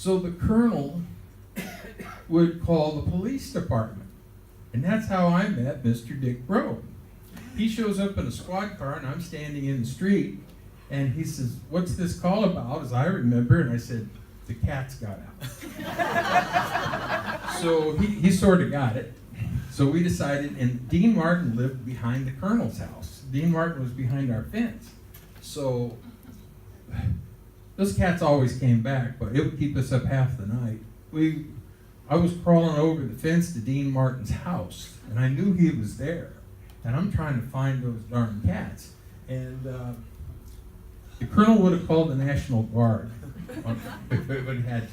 So the colonel would call the police department. And that's how I met Mr. Dick Brogue. He shows up in a squad car, and I'm standing in the street, and he says, "What's this call about?" As I remember, and I said, "The cats got out." So he sort of got it. So we decided, and Dean Martin lived behind the colonel's house. Dean Martin was behind our fence. So those cats always came back, but it would keep us up half the night. I was crawling over the fence to Dean Martin's house, and I knew he was there. And I'm trying to find those darn cats. And the colonel would have called the National Guard if it would have had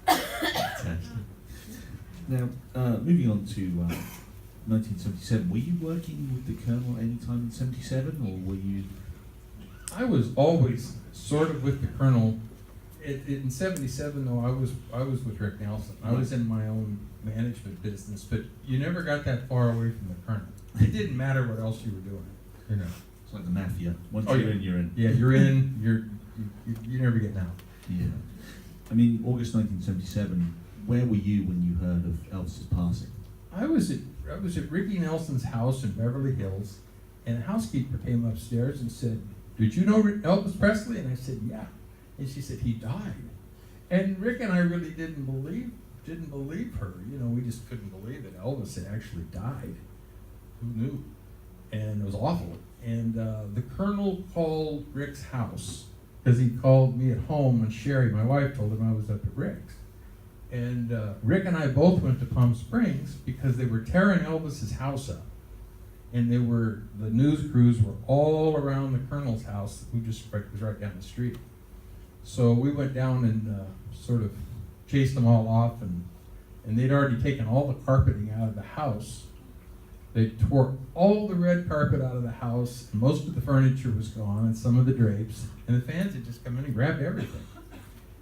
to. Now, moving on to 1977, were you working with the colonel any time in 77, or were you? I was always sort of with the colonel. In 77, though, I was with Rick Nelson. I was in my own management business, but you never got that far away from the colonel. It didn't matter what else you were doing, you know. It's like the mafia. Once you're in, you're in. Yeah, you're in. You never get out. Yeah. I mean, August 1977. Where were you when you heard of Elvis's passing? I was at Ricky Nelson's house in Beverly Hills, and a housekeeper came upstairs and said, "Did you know Elvis Presley?" And I said, "Yeah." And she said, "He died." And Rick and I really didn't believe her. You know, we just couldn't believe that Elvis had actually died. Who knew? And it was awful. And the colonel called Rick's house because he called me at home, and Sherry, my wife, told him I was up at Rick's. And Rick and I both went to Palm Springs because they were tearing Elvis's house up. And the news crews were all around the colonel's house, who just was right down the street. So we went down and sort of chased them all off, and they'd already taken all the carpeting out of the house. They tore all the red carpet out of the house, and most of the furniture was gone, and some of the drapes, and the fans had just come in and grabbed everything.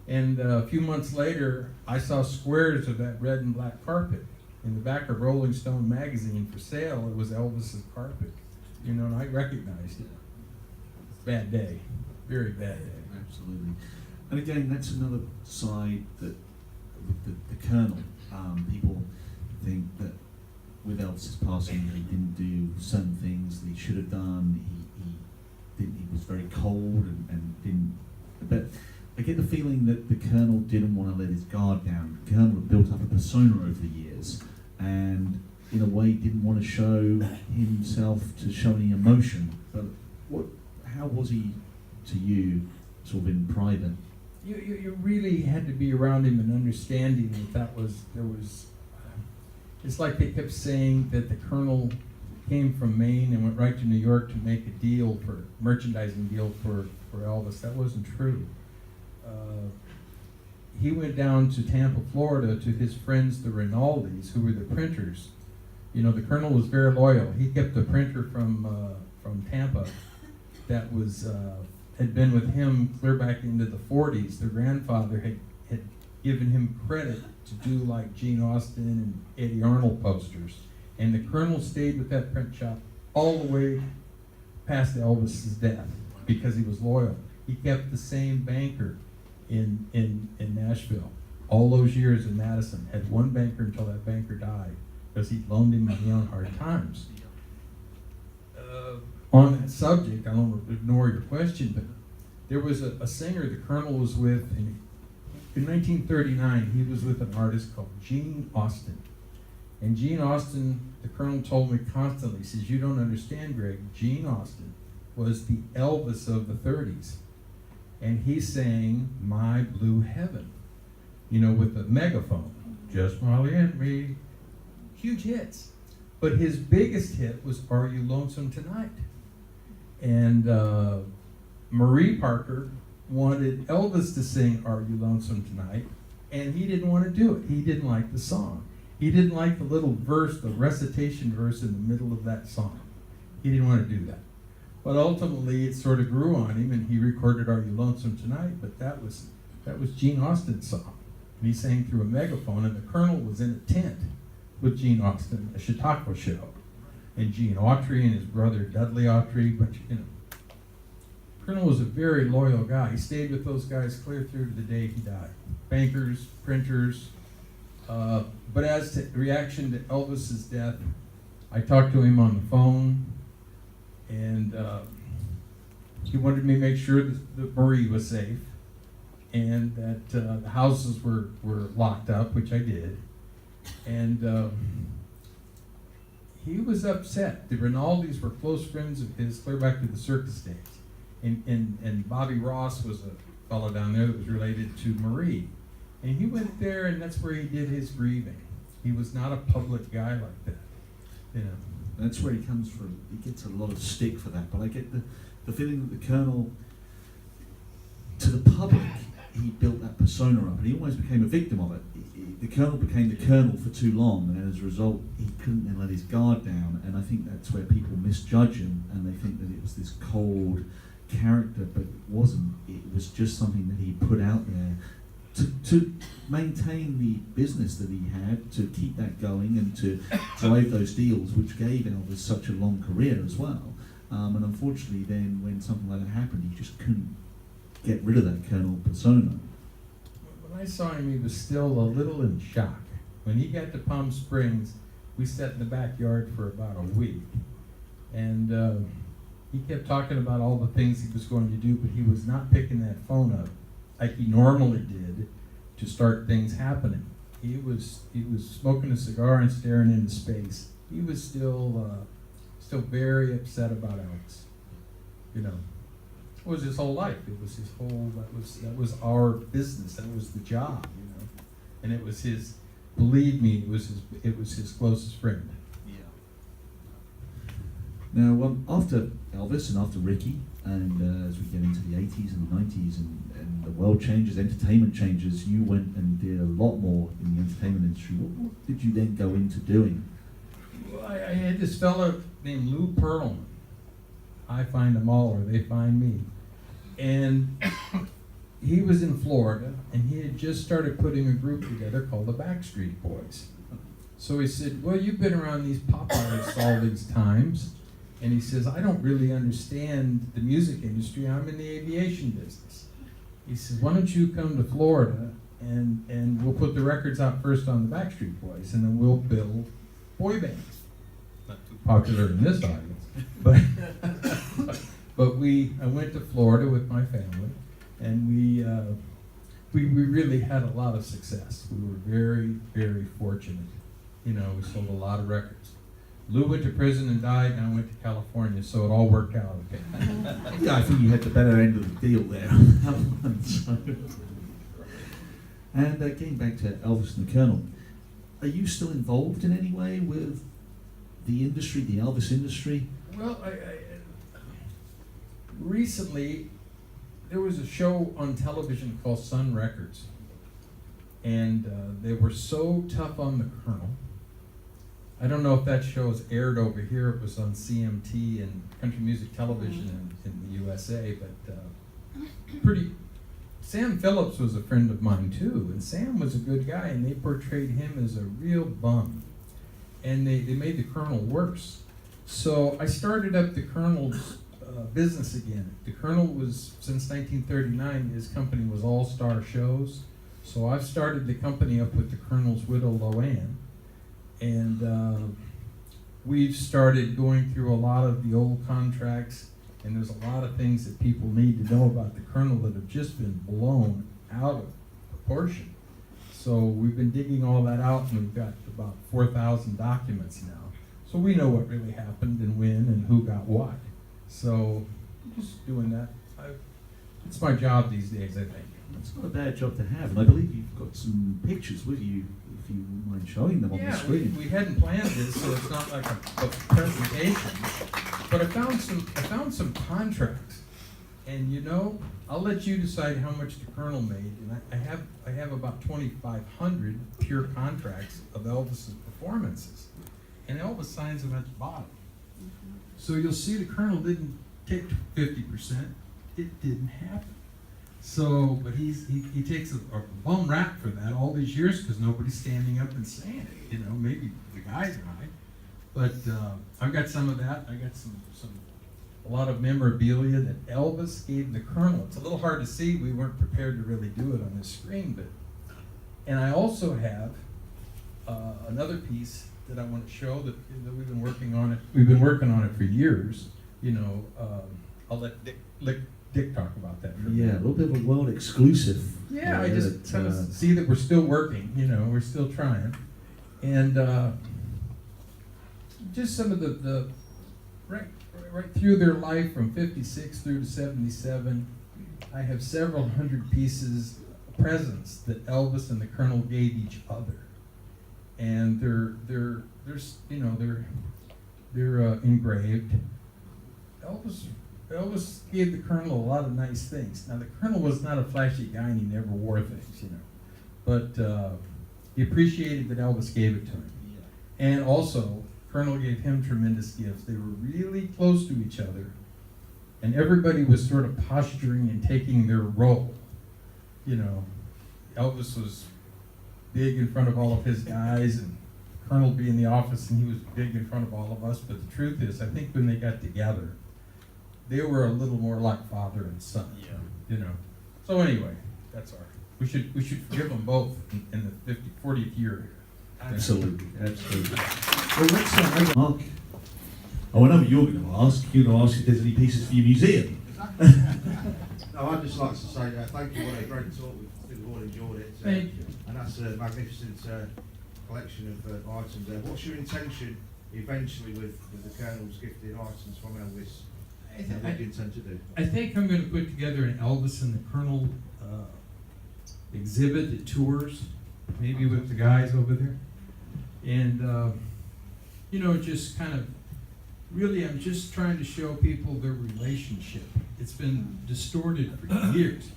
And a few months later, I saw squares of that red and black carpet in the back of Rolling Stone magazine for sale. It was Elvis's carpet, you know, and I recognized it. Bad day, very bad day. Absolutely. And again, that's another side that with the colonel, people think that with Elvis's passing, he didn't do certain things that he should have done. He was very cold and didn't. But I get the feeling that the colonel didn't want to let his guard down. The colonel had built up a persona over the years, and in a way didn't want to show himself to show any emotion. But how was he to you, sort of in private? You really had to be around him and understanding that it's like they kept saying that the colonel came from Maine and went right to New York to make a merchandising deal for Elvis. That wasn't true. He went down to Tampa, Florida, to his friends, the Rinaldis, who were the printers. You know, the colonel was very loyal. He kept a printer from Tampa that had been with him clear back into the 40s. Their grandfather had given him credit to do like Gene Austin and Eddie Arnold posters. And the colonel stayed with that print shop all the way past Elvis's death because he was loyal. He kept the same banker in Nashville all those years in Madison. Had one banker until that banker died because he loaned him money on hard times. On that subject, I don't want to ignore your question, but there was a singer the colonel was with in 1939. He was with an artist called Gene Austin. And Gene Austin, the colonel told me constantly, he says, "You don't understand, Greg. Gene Austin was the Elvis of the 30s. And he sang My Blue Heaven, you know, with a megaphone. Just Molly and me." Huge hits. But his biggest hit was Are You Lonesome Tonight? And Marie Parker wanted Elvis to sing Are You Lonesome Tonight? And he didn't want to do it. He didn't like the song. He didn't like the little verse, the recitation verse in the middle of that song. He didn't want to do that. But ultimately, it sort of grew on him, and he recorded Are You Lonesome Tonight? But that was Gene Austin's song. And he sang through a megaphone, and the colonel was in a tent with Gene Austin, a Chautauqua show. And Gene Autry and his brother Dudley Autry, but you know, Colonel was a very loyal guy. He stayed with those guys clear through to the day he died. Bankers, printers. But as to reaction to Elvis's death, I talked to him on the phone, and he wanted me to make sure that Marie was safe, and that the houses were locked up, which I did. And he was upset. The Rinaldis were close friends of his clear back to the circus days. And Bobby Ross was a fellow down there that was related to Marie. And he went there, and that's where he did his grieving. He was not a public guy like that, you know. That's where he comes from. He gets a lot of stick for that, but I get the feeling that the Colonel, to the public, he built that persona up, and he almost became a victim of it. The Colonel became the Colonel for too long, and as a result, he couldn't then let his guard down, and I think that's where people misjudge him, and they think that it was this cold character, but it wasn't. It was just something that he put out there to maintain the business that he had, to keep that going, and to drive those deals, which gave Elvis such a long career as well. And unfortunately, then when something like that happened, he just couldn't get rid of that Colonel persona. When I saw him, he was still a little in shock. When he got to Palm Springs, we sat in the backyard for about a week, and he kept talking about all the things he was going to do, but he was not picking that phone up like he normally did to start things happening. He was smoking a cigar and staring into space. He was still very upset about Elvis. You know, it was his whole life. It was his whole. That was our business. That was the job. You know, and it was his. Believe me, it was his closest friend. Now, after Elvis and after Ricky, and as we get into the 80s and the 90s and the world changes, entertainment changes, you went and did a lot more in the entertainment industry. What did you then go into doing? Well, I had this fellow named Lou Pearlman. I find them all, or they find me. And he was in Florida, and he had just started putting a group together called the Backstreet Boys. So he said, well, you've been around these pop artists all these times. And he says, I don't really understand the music industry. I'm in the aviation business. He says, why don't you come to Florida and we'll put the records out first on the Backstreet Boys, and then we'll build boy bands. Not too popular in this audience, but I went to Florida with my family, and we really had a lot of success. We were very, very fortunate. You know, we sold a lot of records. Lou went to prison and died, and I went to California, so it all worked out okay. Yeah, I think you had the better end of the deal there. And getting back to Elvis and the Colonel, are you still involved in any way with the industry, the Elvis industry? Well, I recently, there was a show on television called Sun Records, and they were so tough on the Colonel. I don't know if that show is aired over here. It was on CMT and Country Music Television in the USA, but Sam Phillips was a friend of mine too, and Sam was a good guy, and they portrayed him as a real bum, and they made the Colonel worse. So I started up the Colonel's business again. The Colonel was, since 1939, his company was All Star Shows, so I've started the company up with the Colonel's widow, Loanne. And we've started going through a lot of the old contracts, and there's a lot of things that people need to know about the Colonel that have just been blown out of proportion. So we've been digging all that out, and we've got about 4,000 documents now. So we know what really happened and when and who got what. So just doing that. It's my job these days, I think. It's not a bad job to have, and I believe you've got some pictures with you, if you wouldn't mind showing them on the screen. We hadn't planned this, so it's not like a presentation. But I found some contracts, and you know, I'll let you decide how much the Colonel made. And I have about 2,500 pure contracts of Elvis's performances, and Elvis signs them at the bottom. So you'll see the Colonel didn't take 50%. It didn't happen. So, but he takes a bum rap for that all these years because nobody's standing up and saying it. You know, maybe the guys might, but I've got some of that. I got some a lot of memorabilia that Elvis gave the Colonel. It's a little hard to see. We weren't prepared to really do it on this screen, but. And I also have another piece that I want to show that we've been working on it. We've been working on it for years. You know, I'll let Dick talk about that. For a Yeah, a minute. little bit of a world exclusive. Yeah, I just that, kind of see that we're still working. You know, we're still trying, and just some of the right through their life from '56 through to '77. I have several hundred pieces. Presents that Elvis and the Colonel gave each other, and they're engraved. Elvis gave the Colonel a lot of nice things. Now the Colonel was not a flashy guy, and he never wore things, you know, but he appreciated that Elvis gave it to him, and also Colonel gave him tremendous gifts. They were really close to each other, and everybody was sort of posturing and taking their role. You know, Elvis was big in front of all of his guys, and Colonel be in the office, and he was big in front of all of us. But the truth is, I think when they got together, they were a little more like father and son. Yeah. You know. So anyway, that's our. We should forgive them both in the 40th year. Absolutely. Well, next time, Mark. Oh, I know what you're going to ask. You're going to ask if there's any pieces for your museum. No, I'd just like to say thank you. What a great talk. We've all enjoyed it. Thank you. And that's a magnificent collection of items there. What's your intention eventually with the Colonel's gifted items from Elvis? What do you intend to do? I think I'm going to put together an Elvis and the Colonel exhibit that tours, maybe with the guys over there, and you know, just kind of. Really, I'm just trying to show people their relationship. It's been distorted for years.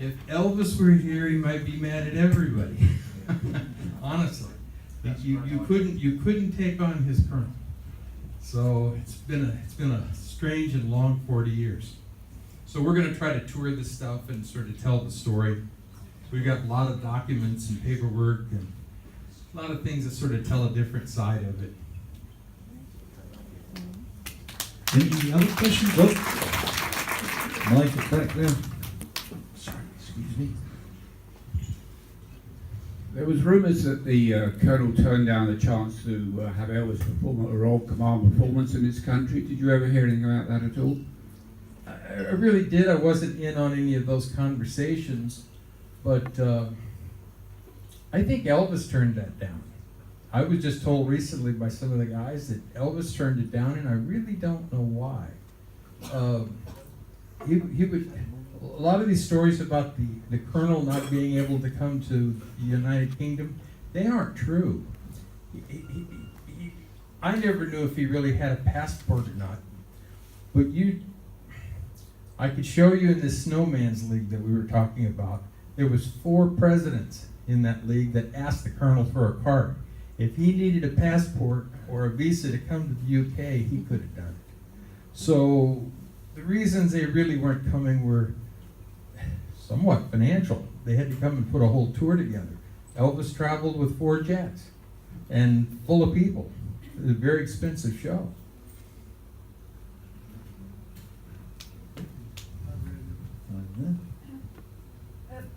If Elvis were here, he might be mad at everybody. Honestly, you couldn't take on his Colonel. So it's been a strange and long 40 years. So we're going to try to tour this stuff and sort of tell the story. We've got a lot of documents and paperwork and a lot of things that sort of tell a different side of it. Any other questions? Oh, Mike back there. Sorry, excuse me. There was rumours that the Colonel turned down the chance to have Elvis perform at a Royal Command performance in this country. Did you ever hear anything about that at all? I really did. I wasn't in on any of those conversations, but I think Elvis turned that down. I was just told recently by some of the guys that Elvis turned it down, and I really don't know why. He would. A lot of these stories about the Colonel not being able to come to the United Kingdom, they aren't true. I never knew if he really had a passport or not. But I could show you in the Snowman's League that we were talking about, there was 4 presidents in that league that asked the Colonel for a card. If he needed a passport or a visa to come to the UK, he could have done it. So the reasons they really weren't coming were somewhat financial. They had to come and put a whole tour together. Elvis traveled with 4 jets and full of people. It was a very expensive show.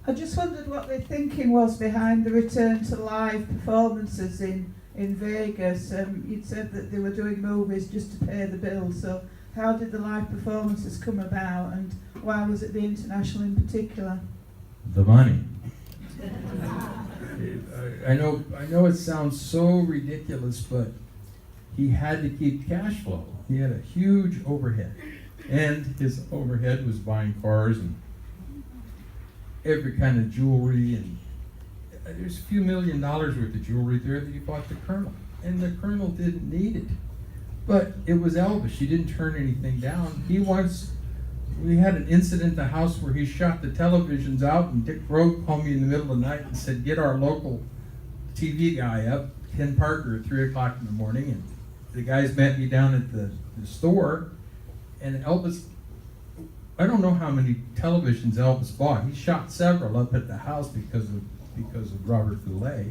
I just wondered what their thinking was behind the return to live performances in Vegas. You'd said that they were doing movies just to pay the bills, so how did the live performances come about, and why was it the International in particular? The money. I know it sounds so ridiculous, but he had to keep cash flow. He had a huge overhead, and his overhead was buying cars and every kind of jewelry, and there's a few $1 million worth of jewelry there that he bought the Colonel, and the Colonel didn't need it. But it was Elvis. He didn't turn anything down. We had an incident at the house where he shot the televisions out, and Dick Rowe called me in the middle of the night and said, get our local TV guy up, Ken Parker, at 3 o'clock in the morning, and the guys met me down at the store, and Elvis, I don't know how many televisions Elvis bought. He shot several up at the house because of Robert Goulet.